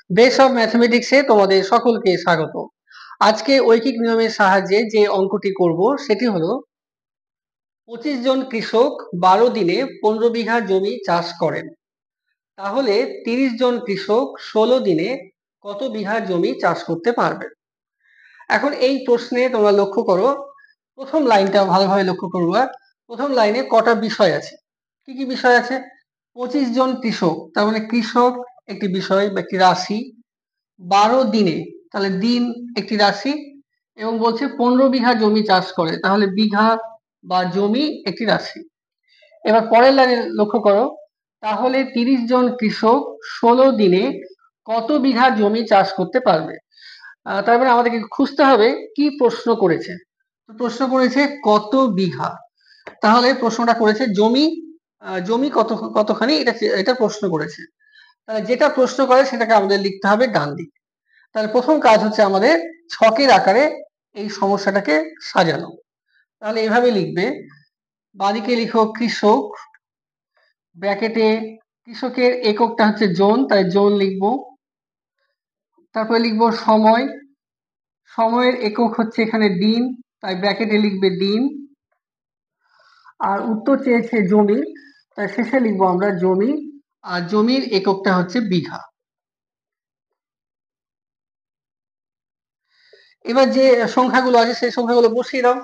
Base of ম্যাথমেটিক্সে তোমাদের সকলকে স্বাগত। আজকে ঐকিক নিয়মের সাহায্যে যে অঙ্কটি করব সেটি হলো 25 জন কৃষক 12 দিনে 15 বিঘা জমি চাষ করেন, তাহলে 30 জন কৃষক 16 দিনে কত বিঘা জমি চাষ করতে পারবেন। এখন এই প্রশ্নে তোমরা লক্ষ্য করো, প্রথম লাইনটা ভালোভাবে লক্ষ্য করবা। প্রথম লাইনে কটা বিষয় আছে, কি কি বিষয় আছে? 25 জন কৃষক, তার মানে কৃষক একটি বিষয় বা একটি রাশি। 12 দিনে, তাহলে দিন একটি রাশি, এবং বলছে 15 বিঘা জমি চাষ করে, তাহলে বিঘা বা জমি একটি রাশি। এবার পরের লাইনে লক্ষ্য করো, তাহলে 30 জন কৃষক 16 দিনে কত বিঘা জমি চাষ করতে পারবে। তার মানে আমাদেরকে খুঁজতে হবে কি প্রশ্ন করেছে। প্রশ্ন করেছে কত বিঘা, তাহলে প্রশ্নটা করেছে জমি, জমি কতখানি, এটা প্রশ্ন করেছে। তাহলে যেটা প্রশ্ন করে সেটাকে আমাদের লিখতে হবে ডান দিকে। তাহলে প্রথম কাজ হচ্ছে আমাদের ছকের আকারে এই সমস্যাটাকে সাজানো। তাহলে এভাবে লিখবে, বাঁদিকে লিখো কৃষক, ব্র্যাকেটে কৃষকের এককটা হচ্ছে জন, তাই জন লিখবো। তারপরে লিখবো সময়, সময়ের একক হচ্ছে এখানে দিন, তাই ব্র্যাকেটে লিখবে দিন। আর উত্তর চেয়েছে জমি, তাই শেষে লিখবো আমরা জমি, আর জমির এককটা হচ্ছে বিঘা। এবার যে সংখ্যাগুলো আছে সেই সংখ্যাগুলো বসিয়ে দাও।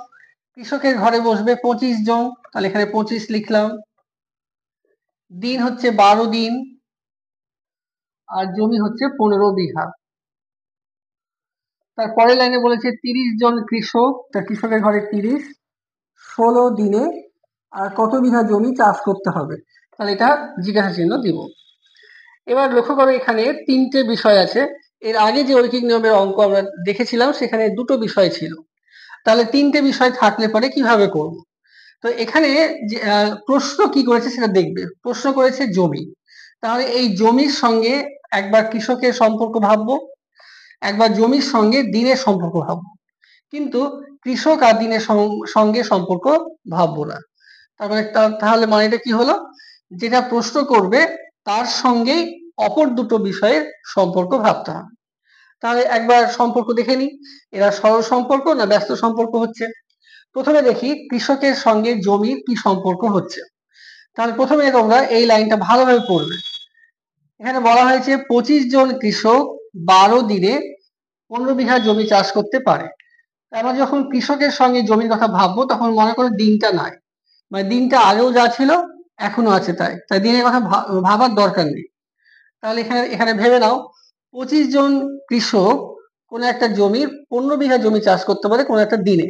কৃষকের ঘরে বসবে 25 জন, তাহলে এখানে 25 লিখলাম। দিন হচ্ছে 12 দিন, আর জমি হচ্ছে 15 বিঘা। তার পরের লাইনে বলেছে 30 জন কৃষক, তার কৃষকের ঘরে 30, 16 দিনে আর কত বিঘা জমি চাষ করতে হবে, তাহলে এটা জিজ্ঞাসা চিহ্ন দিব। এবার লক্ষ্য করো এখানে তিনটে বিষয় আছে। এর আগে যে ঐকিক নিয়মের অঙ্ক আমরা দেখেছিলাম সেখানে দুটো বিষয় ছিল, তাহলে তিনটে বিষয় থাকলে পরে কিভাবে করব। তো এখানে যে প্রশ্ন কি করেছে সেটা দেখবে। প্রশ্ন করেছে জমি, তাহলে এই জমির সঙ্গে একবার কৃষকের সম্পর্ক ভাববো, একবার জমির সঙ্গে দিনের সম্পর্ক ভাববো, কিন্তু কৃষক আর দিনের সঙ্গে সম্পর্ক ভাববো না। তারপরে তাহলে মানেটা কি হলো, যেটা প্রশ্ন করবে তার সঙ্গেই অপর দুটো বিষয়ের সম্পর্ক ভাবতে হবে। তাহলে একবার সম্পর্ক দেখে নি, এরা সরল সম্পর্ক না ব্যস্ত সম্পর্ক হচ্ছে। প্রথমে দেখি কৃষকের সঙ্গে জমির কি সম্পর্ক হচ্ছে। তাহলে প্রথমে তোমরা এই লাইনটা ভালোভাবে পড়বে। এখানে বলা হয়েছে 25 জন কৃষক 12 দিনে 15 বিঘা জমি চাষ করতে পারে। আমরা যখন কৃষকের সঙ্গে জমির কথা ভাববো তখন মনে করো দিনটা নাই, মানে দিনটা আগেও যা ছিল এখনো আছে, তাই তাই দিনের কথা ভাবার দরকার নেই। তাহলে এখানে এখানে ভেবে নাও 25 জন কৃষক কোন একটা জমির 15 বিঘা জমি চাষ করতে পারে কোন একটা দিনে,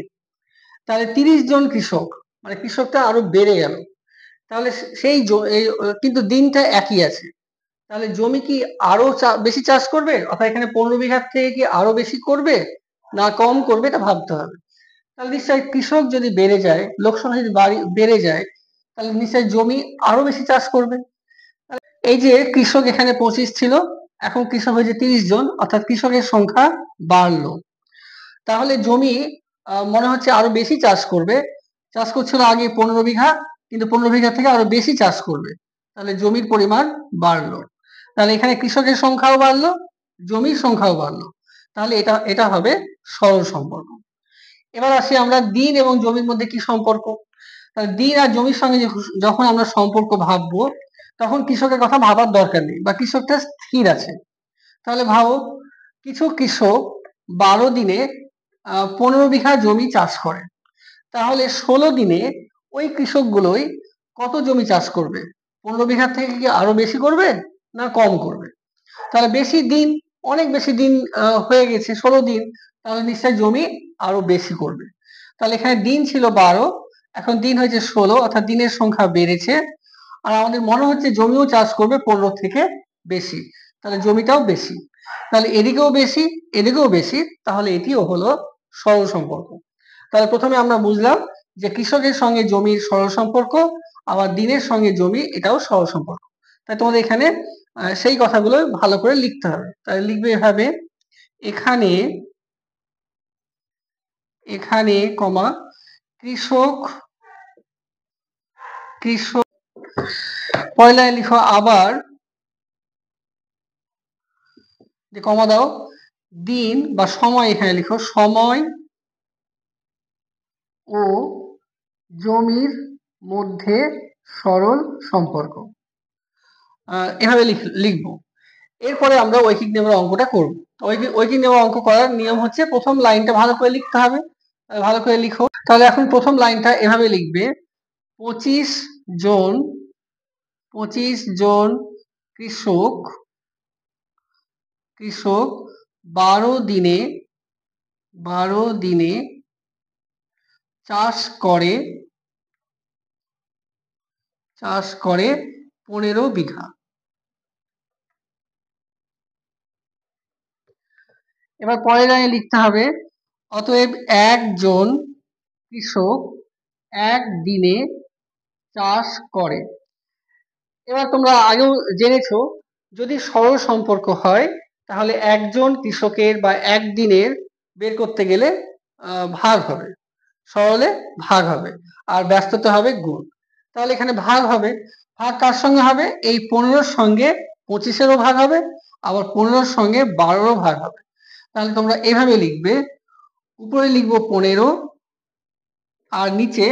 তাহলে 30 জন কৃষক, মানে কৃষকটা আরো বেড়ে গেল। তাহলে সেই কিন্তু দিনটা একই আছে, তাহলে জমি কি আরো বেশি চাষ করবে, অর্থাৎ এখানে 15 বিঘার থেকে কি আরো বেশি করবে না কম করবে, এটা ভাবতে হবে। তাহলে নিশ্চয়ই কৃষক যদি বেড়ে যায়, লোক সংখ্যা যদি বেড়ে যায়, তাহলে নিশ্চয়ই জমি আরো বেশি চাষ করবে। এই যে কৃষক এখানে 25 ছিল, এখন কৃষক হয়েছে 30 জন, অর্থাৎ কৃষকের সংখ্যা বাড়লো। তাহলে জমি মনে হচ্ছে আরো বেশি চাষ করবে। চাষ করছিল আগে 15 বিঘা, কিন্তু 15 বিঘা থেকে আরো বেশি চাষ করবে, তাহলে জমির পরিমাণ বাড়লো। তাহলে এখানে কৃষকের সংখ্যাও বাড়লো, জমির সংখ্যাও বাড়লো, তাহলে এটা এটা হবে সরল সম্পর্ক। এবার আসি আমরা দিন এবং জমির মধ্যে কি সম্পর্ক। তাহলে দিন আর জমির সঙ্গে যখন আমরা সম্পর্ক ভাববো তখন কৃষকের কথা ভাবার দরকার নেই, বা কৃষকটা স্থির আছে। তাহলে ভাবো, কিছু কৃষক 12 দিনে 15 বিঘা জমি চাষ করে, তাহলে 16 দিনে ওই কৃষকগুলোই কত জমি চাষ করবে? 15 বিঘা থেকে কি আরো বেশি করবে না কম করবে? তাহলে বেশি দিন, অনেক বেশি দিন হয়ে গেছে, 16 দিন, তাহলে নিশ্চয়ই জমি আরো বেশি করবে। তাহলে এখানে দিন ছিল 12, এখন দিন হয়েছে 16, অর্থাৎ দিনের সংখ্যা বেড়েছে। আর আমাদের মনে হচ্ছে জমিও চাষ করবে 15 থেকে বেশি, তাহলে জমিটাও বেশি, তাহলে এদিকেও বেশি এদিকেও বেশি, তাহলে এটিও হলো সরল সম্পর্ক। তাহলে প্রথমে আমরা বুঝলাম যে কৃষকের সঙ্গে জমির সরল সম্পর্ক, আবার দিনের সঙ্গে জমি এটাও সরল সম্পর্ক। তাই তোমাদের এখানে সেই কথাগুলো ভালো করে লিখতে হবে। তাহলে লিখবে এভাবে, এখানে এখানে কমা কৃষক কৃষক পয়লায় লিখো আবার কমা দাও, দিন বা সময় এখানে লিখো, সময় ও জমির মধ্যে সরল সম্পর্ক, এভাবে লিখবো। এরপরে আমরা ঐকিক নিয়মের অঙ্কটা করব। ঐকিক নিয়মের অঙ্ক করার নিয়ম হচ্ছে প্রথম লাইনটা ভালো করে লিখতে হবে। ভালো করে লিখো। তাহলে এখন প্রথম লাইনটা এভাবে লিখবে, 25 জন কৃষক 12 দিনে চাষ করে 15 বিঘা। এবার পরের লাইনে লিখতে হবে, অতএব একজন কৃষক একদিনে চাষ করে। এবার তোমরা আগেও জেনেছো, যদি সরল সম্পর্ক হয় তাহলে একজন কৃষকের বা একদিনের বের করতে গেলে ভাগ হবে, সরলে ভাগ হবে, আর ব্যস্ততা হবে গুণ। তাহলে এখানে ভাগ হবে, ভাগ কার সঙ্গে হবে? এই 15-র সঙ্গে 25-এরও ভাগ হবে, আবার 15-র সঙ্গে 12-রও ভাগ হবে। তাহলে তোমরা এভাবে লিখবে, উপরে লিখবো 15 আর নিচে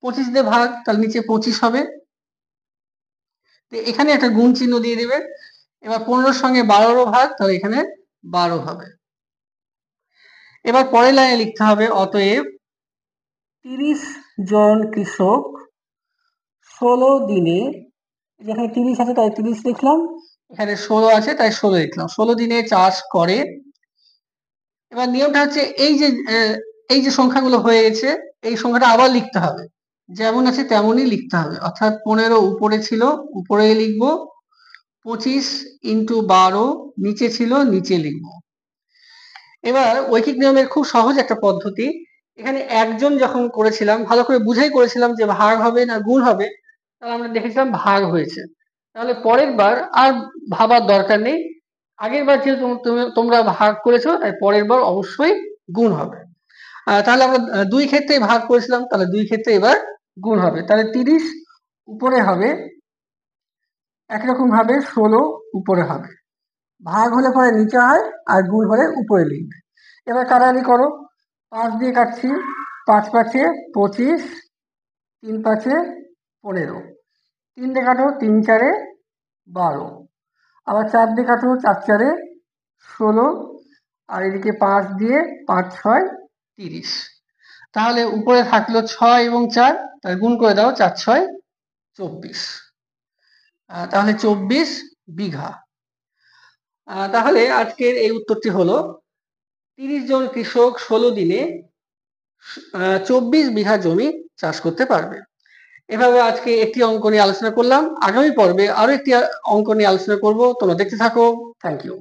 25 দিয়ে ভাগ, তাহলে নিচে 25 হবে। এখানে একটা গুণ চিহ্ন দিয়ে দিবে। এবার 15-র সঙ্গে 12-রও ভাগ, তাহলে এখানে 12 হবে। এবার পরের লাইনে লিখতে হবে, অতএব 30 জন কৃষক 16 দিনে, যেখানে 30 আছে তাই 30 লিখলাম, এখানে 16 আছে তাই 16 লিখলাম, 16 দিনে চাষ করে। এবার নিয়মটা হচ্ছে এই যে সংখ্যাগুলো হয়ে গেছে, এই সংখ্যাটা আবার লিখতে হবে, যেমন আছে তেমনই লিখতে হবে। অর্থাৎ 15 উপরে ছিল, উপরে লিখবো, 25 × 12 নিচে ছিল, নিচে লিখবো। এবার ঐকিক নিয়মের খুব সহজ একটা পদ্ধতি, এখানে একজন যখন করেছিলাম, ভালো করে বুঝাই করেছিলাম যে ভাগ হবে না গুণ হবে, তাহলে আমরা দেখেছিলাম ভাগ হয়েছে। তাহলে পরের বার আর ভাবার দরকার নেই, আগের বার যেহেতু তোমরা ভাগ করেছো, তাই পরের বার অবশ্যই গুণ হবে। তাহলে আমরা দুই ক্ষেত্রে ভাগ করেছিলাম, তাহলে দুই ক্ষেত্রে এবার গুণ হবে। তাহলে 30 উপরে হবে, একরকম ভাবে 16 উপরে হবে। ভাগ হলে পরে নিচে হয়, আর গুণ হলে উপরে লিখবে। এবার কাটাকাটি করো, 5 দিয়ে কাটছি, 5 5 25, 3 5 15, 3 দিয়ে কাটো, 3 4 12, আবার 4 দিয়ে কাটো, 4 4 16, আর এদিকে 5 দিয়ে 5 6 30। তাহলে উপরে থাকলো 6 এবং 4, তাহলে গুণ করে দাও, 4 6 24, তাহলে 24 বিঘা। তাহলে আজকের এই উত্তরটি হলো 30 জন কৃষক 16 দিনে 24 বিঘা জমি চাষ করতে পারবে। এভাবে আজকে একটি অঙ্ক নিয়ে আলোচনা করলাম। আগামী পর্বে আরো একটি অঙ্ক নিয়ে আলোচনা করব, তোমরা দেখতে থাকো। Thank you.